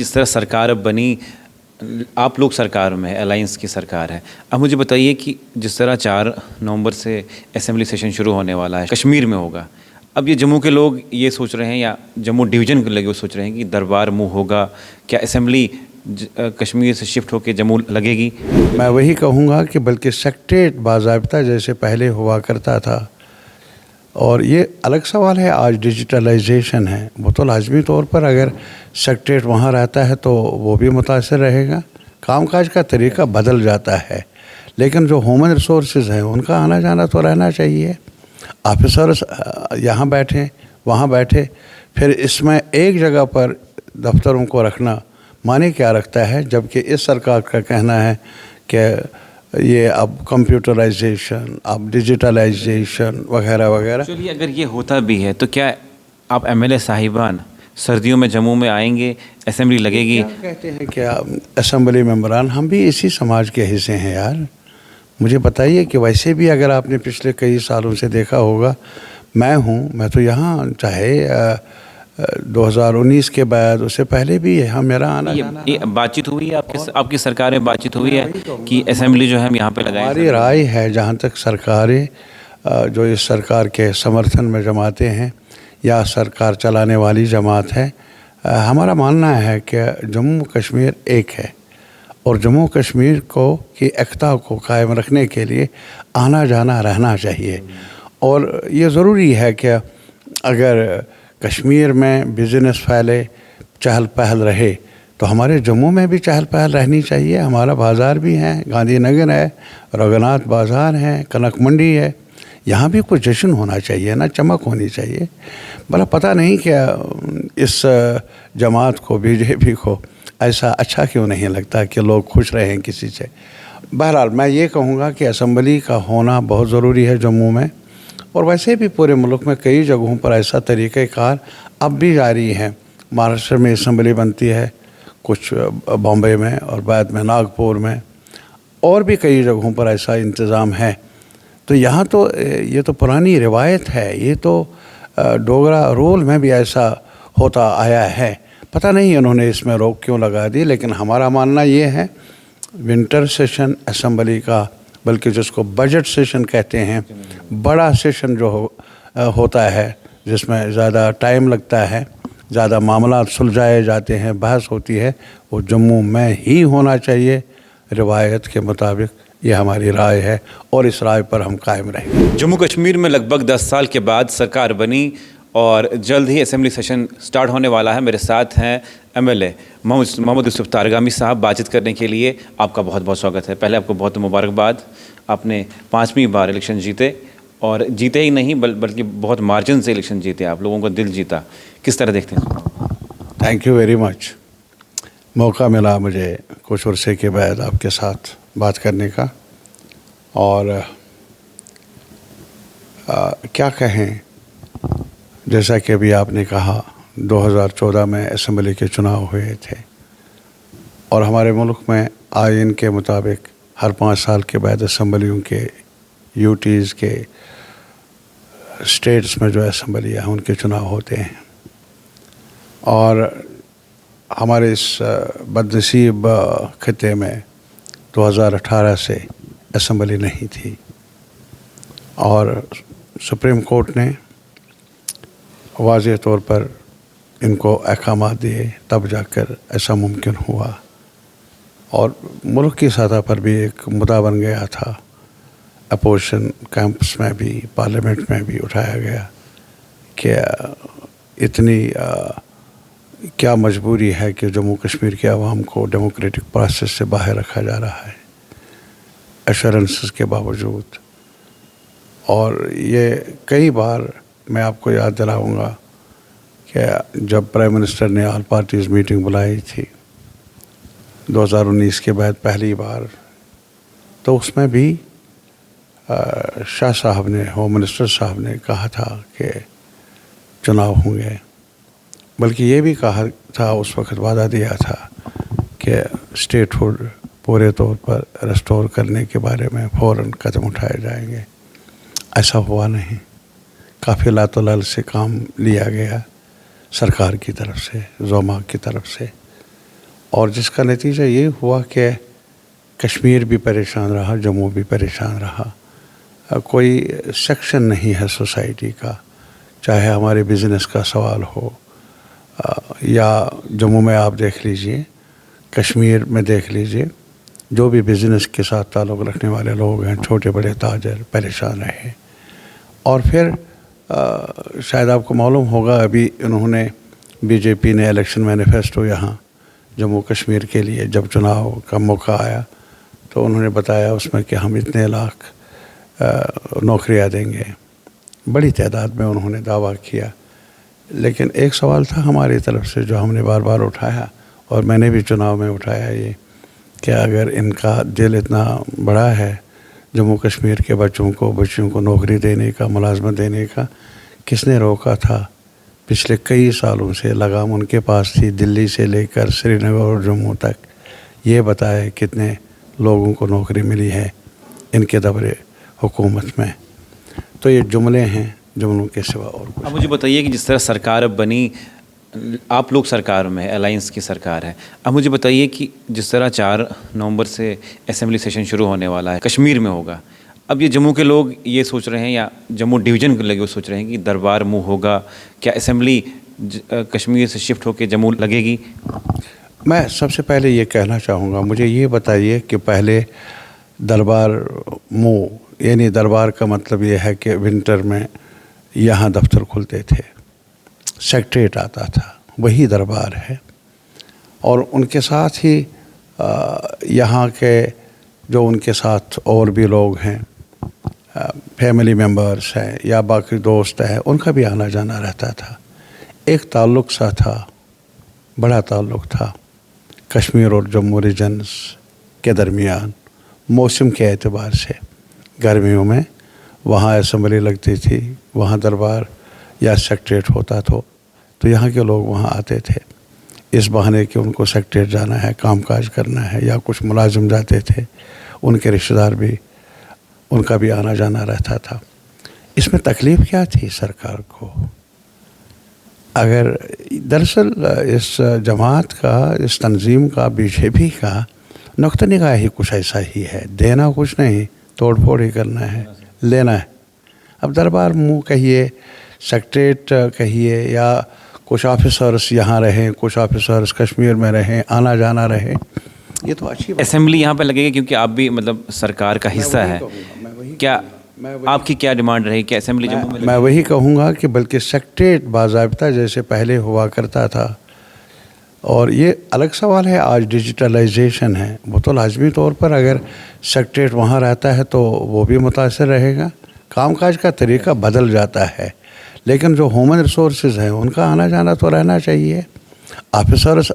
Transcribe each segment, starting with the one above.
جس طرح سرکار اب بنی، آپ لوگ سرکار میں الائنس کی سرکار ہے، اب مجھے بتائیے کہ جس طرح 4 نومبر سے اسمبلی سیشن شروع ہونے والا ہے، کشمیر میں ہوگا، اب یہ جموں کے لوگ یہ سوچ رہے ہیں یا جموں ڈویژن کے لوگ وہ سوچ رہے ہیں کہ دربار منہ ہوگا، کیا اسمبلی کشمیر سے شفٹ ہو کے جموں لگے گی؟ میں وہی کہوں گا کہ بلکہ سیکٹریٹ باضابطہ جیسے پہلے ہوا کرتا تھا، اور یہ الگ سوال ہے، آج ڈیجیٹلائزیشن ہے، وہ تو لازمی طور پر اگر سیکٹریٹ وہاں رہتا ہے تو وہ بھی متاثر رہے گا، کام کاج کا طریقہ بدل جاتا ہے، لیکن جو ہیومن ریسورسز ہیں ان کا آنا جانا تو رہنا چاہیے۔ آفیسرز یہاں بیٹھیں وہاں بیٹھے، پھر اس میں ایک جگہ پر دفتروں کو رکھنا معنی کیا رکھتا ہے، جبکہ اس سرکار کا کہنا ہے کہ یہ اب کمپیوٹرائزیشن، اب ڈیجیٹلائزیشن وغیرہ وغیرہ۔ چلیے اگر یہ ہوتا بھی ہے تو کیا آپ ایم ایل اے صاحبان سردیوں میں جموں میں آئیں گے، اسمبلی لگے گی؟ کیا کہتے ہیں کہ اسمبلی ممبران ہم بھی اسی سماج کے حصے ہیں یار، مجھے بتائیے کہ ویسے بھی اگر آپ نے پچھلے کئی سالوں سے دیکھا ہوگا، میں تو یہاں چاہے 2019 کے بعد اس سے پہلے بھی یہاں میرا آنا جانا یہ بات چیت ہوئی ہے آپ کی سرکار میں بات چیت ہوئی ہے کہ اسمبلی جو ہے ہم یہاں پہ لگائیں؟ ہماری رائے ہے جہاں تک سرکاریں جو اس سرکار کے سمرتھن میں جماعتیں ہیں یا سرکار چلانے والی جماعت ہے، ہمارا ماننا ہے کہ جموں کشمیر ایک ہے، اور جموں کشمیر کی ایکتا کو قائم رکھنے کے لیے آنا جانا رہنا چاہیے، اور یہ ضروری ہے کہ اگر کشمیر میں بزنس پھیلے، چہل پہل رہے، تو ہمارے جموں میں بھی چہل پہل رہنی چاہیے۔ ہمارا بازار بھی ہے، گاندھی نگر ہے، رگھناتھ بازار ہے، کنک منڈی ہے، یہاں بھی کچھ جشن ہونا چاہیے نا، چمک ہونی چاہیے۔ بھلا پتہ نہیں کہ اس جماعت کو، بی جے پی کو ایسا اچھا کیوں نہیں لگتا کہ لوگ خوش رہیں کسی سے۔ بہرحال میں یہ کہوں گا کہ اسمبلی کا ہونا بہت ضروری ہے جموں میں، اور ویسے بھی پورے ملک میں کئی جگہوں پر ایسا طریقہ کار اب بھی جاری ہے۔ مہاراشٹر میں اسمبلی بنتی ہے، کچھ بامبے میں، اور بعد میں ناگپور میں، اور بھی کئی جگہوں پر ایسا انتظام ہے۔ تو یہاں تو یہ تو پرانی روایت ہے، یہ تو ڈوگرا رول میں بھی ایسا ہوتا آیا ہے، پتہ نہیں انہوں نے اس میں روک کیوں لگا دی، لیکن ہمارا ماننا یہ ہے ونٹر سیشن اسمبلی کا، بلکہ جس کو بجٹ سیشن کہتے ہیں، بڑا سیشن جو ہوتا ہے جس میں زیادہ ٹائم لگتا ہے، زیادہ معاملات سلجھائے جاتے ہیں، بحث ہوتی ہے، وہ جموں میں ہی ہونا چاہیے روایت کے مطابق۔ یہ ہماری رائے ہے اور اس رائے پر ہم قائم رہیں گے۔ جموں کشمیر میں لگ بھگ 10 سال کے بعد سرکار بنی اور جلد ہی اسمبلی سیشن سٹارٹ ہونے والا ہے۔ میرے ساتھ ہیں ایم ایل اے محمد یوسف تارگامی صاحب، بات چیت کرنے کے لیے آپ کا بہت بہت سواگت ہے۔ پہلے آپ کو بہت مبارکباد، آپ نے 5ویں بار الیکشن جیتے، اور جیتے ہی نہیں بلکہ بہت مارجن سے الیکشن جیتے، آپ لوگوں کا دل جیتا، کس طرح دیکھتے ہیں؟ تھینک یو ویری مچ، موقع ملا مجھے کچھ عرصے کے بعد آپ کے ساتھ بات کرنے کا، اور کیا کہیں، جیسا کہ ابھی آپ نے کہا 2014 میں اسمبلی کے چناؤ ہوئے تھے، اور ہمارے ملک میں آئین کے مطابق ہر 5 سال کے بعد اسمبلیوں کے، یوٹیز کے، اسٹیٹس میں جو اسمبلی ہیں ان کے چناؤ ہوتے ہیں، اور ہمارے اس بدنصیب خطے میں 2018 سے اسمبلی نہیں تھی، اور سپریم کورٹ نے واضح طور پر ان کو احکامات دیے، تب جا کر ایسا ممکن ہوا، اور ملک کی سطح پر بھی ایک مدعا بن گیا تھا، اپوزیشن کیمپس میں بھی، پارلیمنٹ میں بھی اٹھایا گیا کہ اتنی کیا مجبوری ہے کہ جموں کشمیر کے عوام کو ڈیموکریٹک پروسیس سے باہر رکھا جا رہا ہے ایشورنسز کے باوجود۔ اور یہ کئی بار میں آپ کو یاد دلاؤں گا کہ جب پرائم منسٹر نے آل پارٹیز میٹنگ بلائی تھی 2019 کے بعد پہلی بار، تو اس میں بھی شاہ صاحب نے، ہوم منسٹر صاحب نے کہا تھا کہ چناؤ ہوں گے، بلکہ یہ بھی کہا تھا، اس وقت وعدہ دیا تھا کہ اسٹیٹ ہوڈ پورے طور پر ریسٹور کرنے کے بارے میں فوراً قدم اٹھائے جائیں گے۔ ایسا ہوا نہیں، کافی لاتولل سے کام لیا گیا سرکار کی طرف سے، زوما کی طرف سے، اور جس کا نتیجہ یہ ہوا کہ کشمیر بھی پریشان رہا، جموں بھی پریشان رہا۔ کوئی سیکشن نہیں ہے سوسائٹی کا، چاہے ہمارے بزنس کا سوال ہو یا جموں میں آپ دیکھ لیجئے، کشمیر میں دیکھ لیجئے، جو بھی بزنس کے ساتھ تعلق رکھنے والے لوگ ہیں، چھوٹے بڑے تاجر پریشان رہے۔ اور پھر شاید آپ کو معلوم ہوگا، ابھی انہوں نے بی جے پی نے الیکشن مینیفیسٹو یہاں جموں کشمیر کے لیے جب چناؤ کا موقع آیا تو انہوں نے بتایا اس میں کہ ہم اتنے لاکھ نوکریاں دیں گے، بڑی تعداد میں انہوں نے دعویٰ کیا۔ لیکن ایک سوال تھا ہماری طرف سے جو ہم نے بار بار اٹھایا، اور میں نے بھی چناؤ میں اٹھایا، یہ کہ اگر ان کا دل اتنا بڑا ہے جموں کشمیر کے بچیوں کو نوکری دینے کا، ملازمت دینے کا، کس نے روکا تھا؟ پچھلے کئی سالوں سے لگام ان کے پاس تھی، دلی سے لے کر سری نگر اور جموں تک۔ یہ بتائے کتنے لوگوں کو نوکری ملی ہے ان کے دور حکومت میں؟ تو یہ جملے ہیں، جملوں کے سوا اور کچھ۔ اب مجھے بتائیے کہ جس طرح سرکار اب بنی، آپ لوگ سرکار میں الائنس کی سرکار ہے، اب مجھے بتائیے کہ جس طرح 4 نومبر سے اسمبلی سیشن شروع ہونے والا ہے، کشمیر میں ہوگا، اب یہ جموں کے لوگ یہ سوچ رہے ہیں یا جموں ڈویژن کے لگے وہ سوچ رہے ہیں کہ دربار منہ ہوگا، کیا اسمبلی کشمیر سے شفٹ ہو کے جموں لگے گی؟ میں سب سے پہلے یہ کہنا چاہوں گا، مجھے یہ بتائیے کہ پہلے دربار منہ، یعنی دربار کا مطلب یہ ہے کہ ونٹر میں یہاں دفتر کھلتے تھے، سیکریٹریٹ آتا تھا، وہی دربار ہے۔ اور ان کے ساتھ ہی یہاں کے جو ان کے ساتھ اور بھی لوگ ہیں، فیملی ممبرس ہیں یا باقی دوست ہیں، ان کا بھی آنا جانا رہتا تھا۔ ایک تعلق سا تھا، بڑا تعلق تھا کشمیر اور جموں ریجنز کے درمیان موسم کے اعتبار سے۔ گرمیوں میں وہاں اسمبلی لگتی تھی، وہاں دربار یا سیکریٹریٹ ہوتا تو یہاں کے لوگ وہاں آتے تھے اس بہانے کہ ان کو سیکریٹریٹ جانا ہے، کام کاج کرنا ہے، یا کچھ ملازم جاتے تھے، ان کے رشتہ دار بھی، ان کا بھی آنا جانا رہتا تھا۔ اس میں تکلیف کیا تھی سرکار کو؟ اگر دراصل اس جماعت کا، اس تنظیم کا، بی جے پی کا نقطہ نگاہ ہی کچھ ایسا ہی ہے، دینا کچھ نہیں، توڑ پھوڑ ہی کرنا ہے، لینا ہے۔ اب دربار منہ کہیے، سیکریٹریٹ کہیے، یا کچھ آفیسرس یہاں رہیں، کچھ آفیسرس کشمیر میں رہیں، آنا جانا رہے، یہ تو اچھی بات۔ اسمبلی یہاں پہ لگے گی کیونکہ آپ بھی مطلب سرکار کا حصہ ہے، کیا آپ کی کیا ڈیمانڈ رہی کہ اسمبلی جموں میں؟ میں وہی کہوں گا کہ بلکہ سیکریٹریٹ باضابطہ جیسے پہلے ہوا کرتا تھا، اور یہ الگ سوال ہے، آج ڈیجیٹلائزیشن ہے، وہ تو لازمی طور پر اگر سیکریٹریٹ وہاں رہتا ہے تو وہ بھی متاثر رہے گا، کام کاج کا طریقہ بدل جاتا ہے، لیکن جو ہیومن ریسورسز ہیں ان کا آنا جانا تو رہنا چاہیے۔ آفیسرز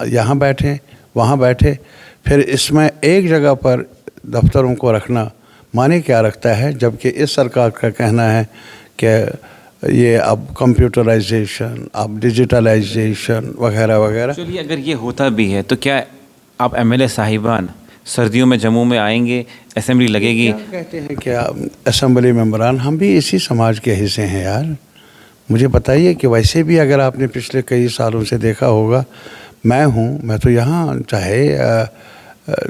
یہاں بیٹھیں، وہاں بیٹھے، پھر اس میں ایک جگہ پر دفتروں کو رکھنا معنی کیا رکھتا ہے؟ جبکہ اس سرکار کا کہنا ہے کہ یہ اب کمپیوٹرائزیشن، اب ڈیجیٹلائزیشن وغیرہ وغیرہ۔ چلیے اگر یہ ہوتا بھی ہے تو کیا آپ ایم ایل اے صاحبان سردیوں میں جموں میں آئیں گے، اسمبلی لگے گی؟ کیا کہتے ہیں کہ اسمبلی ممبران ہم بھی اسی سماج کے حصے ہیں یار، مجھے بتائیے کہ ویسے بھی اگر آپ نے پچھلے کئی سالوں سے دیکھا ہوگا، میں تو یہاں چاہے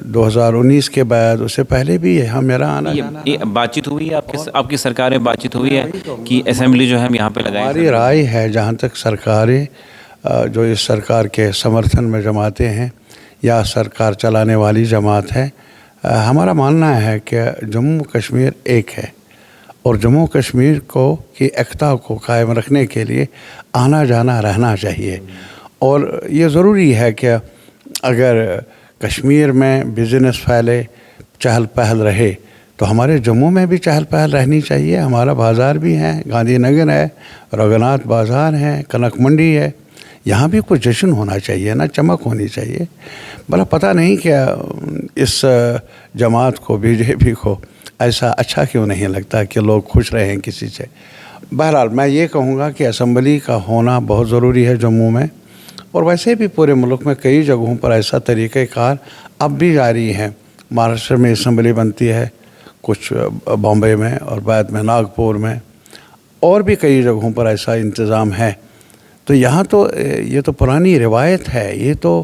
2019 کے بعد، اس سے پہلے بھی یہاں میرا آنا جانا۔ یہ بات چیت ہوئی ہے آپ کی سرکار میں بات چیت ہوئی ہے کہ اسمبلی جو ہے ہم یہاں پہ لگائیں؟ ہماری رائے ہے، جہاں تک سرکاریں جو اس سرکار کے سمرتھن میں جماعتیں ہیں یا سرکار چلانے والی جماعت ہے، ہمارا ماننا ہے کہ جموں کشمیر ایک ہے، اور جموں کشمیر کی ایکتا کو قائم رکھنے کے لیے آنا جانا رہنا چاہیے۔ اور یہ ضروری ہے کہ اگر کشمیر میں بزنس پھیلے، چہل پہل رہے، تو ہمارے جموں میں بھی چہل پہل رہنی چاہیے۔ ہمارا بازار بھی ہے، گاندھی نگر ہے، رگھناتھ بازار ہے، کنک منڈی ہے، یہاں بھی کچھ جشن ہونا چاہیے نا، چمک ہونی چاہیے۔ بھلا پتہ نہیں کہ اس جماعت کو، بی جے پی کو ایسا اچھا کیوں نہیں لگتا کہ لوگ خوش رہیں کسی سے۔ بہرحال میں یہ کہوں گا کہ اسمبلی کا ہونا بہت ضروری ہے جموں میں، اور ویسے بھی پورے ملک میں کئی جگہوں پر ایسا طریقہ کار اب بھی جاری ہے۔ مہاراشٹر میں اسمبلی بنتی ہے، کچھ بامبے میں، اور بعد میں ناگپور میں، اور بھی کئی جگہوں پر ایسا انتظام ہے۔ تو یہاں تو یہ تو پرانی روایت ہے، یہ تو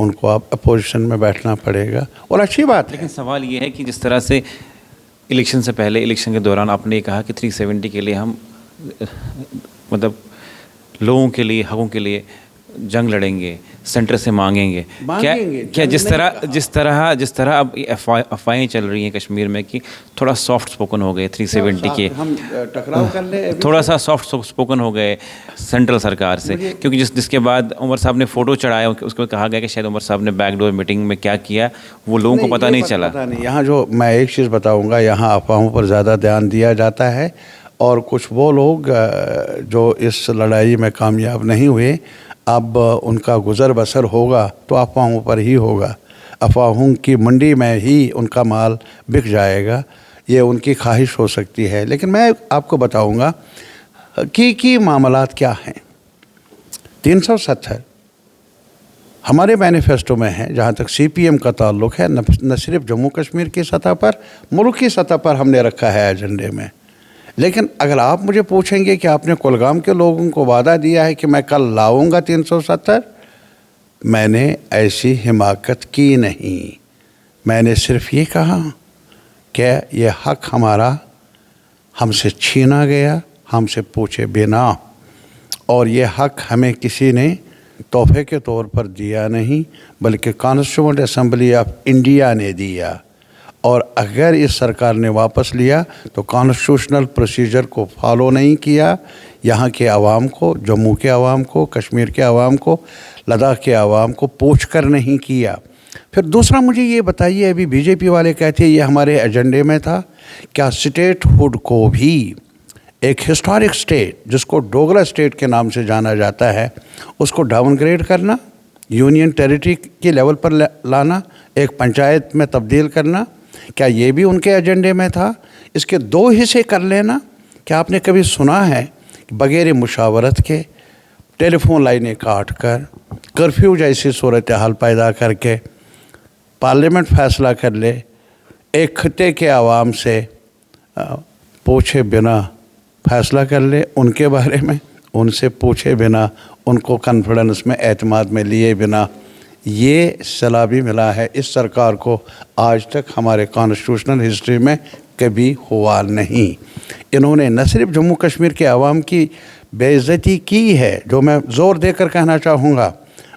ان کو اب اپوزیشن میں بیٹھنا پڑے گا، اور اچھی بات ہے۔ لیکن سوال یہ ہے کہ جس طرح سے الیکشن سے پہلے، الیکشن کے دوران آپ نے یہ کہا کہ 370 کے لیے ہم مطلب لوگوں کے لیے، حقوق کے لیے جنگ لڑیں گے، سینٹر سے مانگیں گے۔ کیا جس طرح اب افواہیں چل رہی ہیں کشمیر میں کہ تھوڑا سافٹ سپوکن ہو گئے 370 کے، ہم ٹکراؤ کر لیں، تھوڑا سا سافٹ سپوکن ہو گئے سینٹرل سرکار سے، کیونکہ جس کے بعد عمر صاحب نے فوٹو چڑھایا، اس کو کہا گیا کہ شاید عمر صاحب نے بیک ڈور میٹنگ میں کیا کیا وہ لوگوں کو پتہ نہیں چلا۔ یہاں جو میں ایک چیز بتاؤں گا، یہاں افواہوں پر زیادہ دھیان دیا جاتا ہے، اور کچھ وہ لوگ جو اس لڑائی میں کامیاب نہیں ہوئے، اب ان کا گزر بسر ہوگا تو افواہوں پر ہی ہوگا، افواہوں کی منڈی میں ہی ان کا مال بک جائے گا، یہ ان کی خواہش ہو سکتی ہے۔ لیکن میں آپ کو بتاؤں گا حقیقی معاملات کیا ہیں۔ 370 ہمارے مینیفیسٹو میں ہے، جہاں تک سی پی ایم کا تعلق ہے، نہ صرف جموں کشمیر کی سطح پر، ملک کی سطح پر ہم نے رکھا ہے ایجنڈے میں۔ لیکن اگر آپ مجھے پوچھیں گے کہ آپ نے کولگام کے لوگوں کو وعدہ دیا ہے کہ میں کل لاؤں گا 370، میں نے ایسی حماقت کی نہیں۔ میں نے صرف یہ کہا کہ یہ حق ہمارا ہم سے چھینا گیا، ہم سے پوچھے بنا، اور یہ حق ہمیں کسی نے تحفے کے طور پر دیا نہیں، بلکہ کانسٹیٹیوئنٹ اسمبلی آف انڈیا نے دیا، اور اگر اس سرکار نے واپس لیا تو کانسٹیٹیوشنل پروسیجر کو فالو نہیں کیا، یہاں کے عوام کو، جموں کے عوام کو، کشمیر کے عوام کو، لداخ کے عوام کو پوچھ کر نہیں کیا۔ پھر دوسرا مجھے یہ بتائیے، ابھی بی جے پی والے کہتے ہیں یہ ہمارے ایجنڈے میں تھا، کیا اسٹیٹ ہوڈ کو بھی، ایک ہسٹورک اسٹیٹ جس کو ڈوگرا اسٹیٹ کے نام سے جانا جاتا ہے، اس کو ڈاؤن گریڈ کرنا، یونین ٹیریٹری کے لیول پر لانا، ایک پنچایت میں تبدیل کرنا، کیا یہ بھی ان کے ایجنڈے میں تھا؟ اس کے 2 حصے کر لینا۔ کیا آپ نے کبھی سنا ہے کہ بغیر مشاورت کے، ٹیلی فون لائنیں کاٹ کر، کرفیو جیسی صورتحال پیدا کر کے پارلیمنٹ فیصلہ کر لے، ایک خطے کے عوام سے پوچھے بنا فیصلہ کر لے ان کے بارے میں، ان سے پوچھے بنا، ان کو کانفیڈنس میں، اعتماد میں لیے بنا؟ یہ صلاح بھی ملا ہے اس سرکار کو، آج تک ہمارے کانسٹیٹیوشنل ہسٹری میں کبھی ہوا نہیں۔ انہوں نے نہ صرف جموں کشمیر کے عوام کی بے عزتی کی ہے، جو میں زور دے کر کہنا چاہوں گا،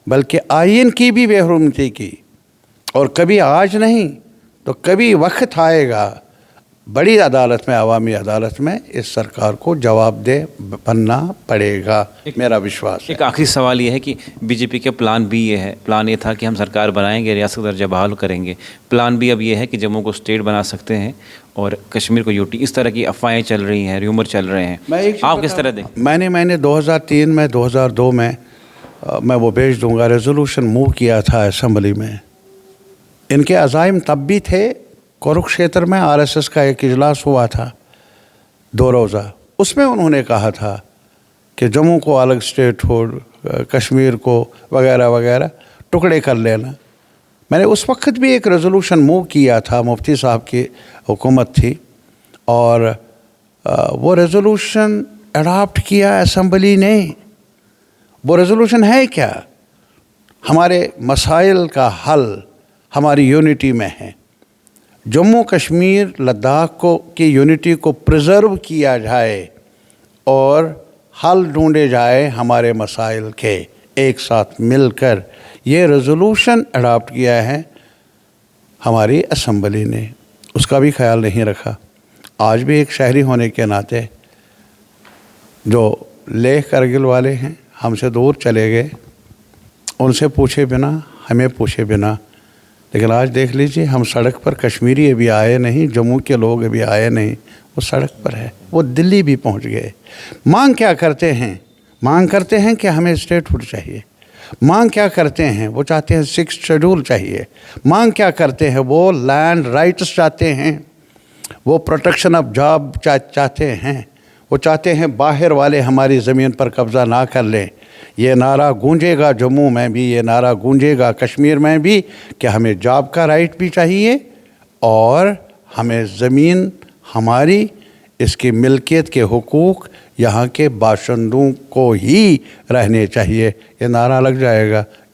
بلکہ آئین کی بھی بے حرمتی کی، اور کبھی آج نہیں تو کبھی وقت آئے گا بڑی عدالت میں، عوامی عدالت میں، اس سرکار کو جواب دہ بننا پڑے گا، میرا وشواس ہے۔ ایک آخری سوال یہ ہے کہ بی جے پی کے پلان بھی یہ ہے، پلان یہ تھا کہ ہم سرکار بنائیں گے، ریاست کا درجہ بحال کریں گے، پلان بھی اب یہ ہے کہ جموں کو اسٹیٹ بنا سکتے ہیں اور کشمیر کو یوٹی، اس طرح کی افواہیں چل رہی ہیں، ریومر چل رہے ہیں، آپ کس طرح دیکھیں؟ میں نے 2003 میں، 2002 میں، میں وہ بھیج دوں گا، ریزولوشن موو کیا تھا اسمبلی میں۔ ان کے عزائم تب بھی تھے، کوروکشیتر میں آر ایس ایس کا ایک اجلاس ہوا تھا 2 روزہ، اس میں انہوں نے کہا تھا کہ جموں کو الگ اسٹیٹ ہو، کشمیر کو وغیرہ وغیرہ ٹکڑے کر لینا۔ میں نے اس وقت بھی ایک ریزولوشن موو کیا تھا، مفتی صاحب کی حکومت تھی، اور وہ ریزولوشن اڈاپٹ کیا اسمبلی نے۔ وہ ریزولوشن ہے کیا؟ ہمارے مسائل کا حل ہماری یونٹی میں ہے، جموں کشمیر لداخ کی یونٹی کو پریزرو کیا جائے اور حل ڈھونڈے جائے ہمارے مسائل کے، ایک ساتھ مل کر۔ یہ ریزولوشن اڈاپٹ کیا ہے ہماری اسمبلی نے، اس کا بھی خیال نہیں رکھا۔ آج بھی ایک شہری ہونے کے ناطے جو لیہ کرگل والے ہیں، ہم سے دور چلے گئے، ان سے پوچھے بنا، ہمیں پوچھے بنا۔ لیکن آج دیکھ لیجئے، ہم سڑک پر، کشمیری ابھی آئے نہیں، جموں کے لوگ ابھی آئے نہیں، وہ سڑک پر ہے، وہ دلی بھی پہنچ گئے۔ مانگ کیا کرتے ہیں؟ مانگ کرتے ہیں کہ ہمیں اسٹیٹ ہوڈ چاہیے۔ مانگ کیا کرتے ہیں؟ وہ چاہتے ہیں 6 شیڈول چاہیے۔ مانگ کیا کرتے ہیں؟ وہ لینڈ رائٹس چاہتے ہیں، وہ پروٹیکشن آف جاب چاہتے ہیں، وہ چاہتے ہیں باہر والے ہماری زمین پر قبضہ نہ کر لیں۔ یہ نعرہ گونجے گا جموں میں بھی، یہ نعرہ گونجے گا کشمیر میں بھی کہ ہمیں جاب کا رائٹ بھی چاہیے، اور ہمیں زمین ہماری، اس کی ملکیت کے حقوق یہاں کے باشندوں کو ہی رہنے چاہیے۔ یہ نعرہ لگ جائے گا،